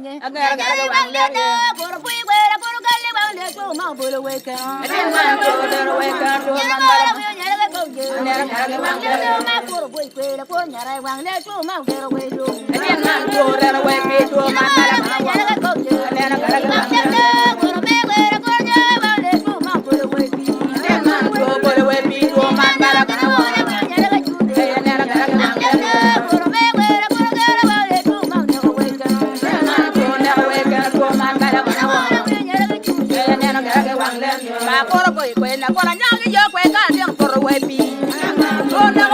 ye. Agara gara wang le ye. Guru pui wera guru galle wang le tu mau bulu weka. Atin man to der weka to man Nyara bara. nyara ko ye. Agara gara wang le ye. Ma guru pui wera ko nyara wang le tu mau guru wedu. Atin man to der weka to man bara. Nyara ko ye. Agara gara wang le ye. Guru me wera ko nyara wang le tu mau bulu weki. Atin man to bolo weka to man bara kana wang. Nyara ko ye. Agara gara wang le ye. Guru me wera guru gara wang le tu mau guru weka. Atin man to der weka to man bara kana wang. Agara gara wang le ye. Ba koro koi koi na kora nyang yo koi ka liang koro wepi. Oh na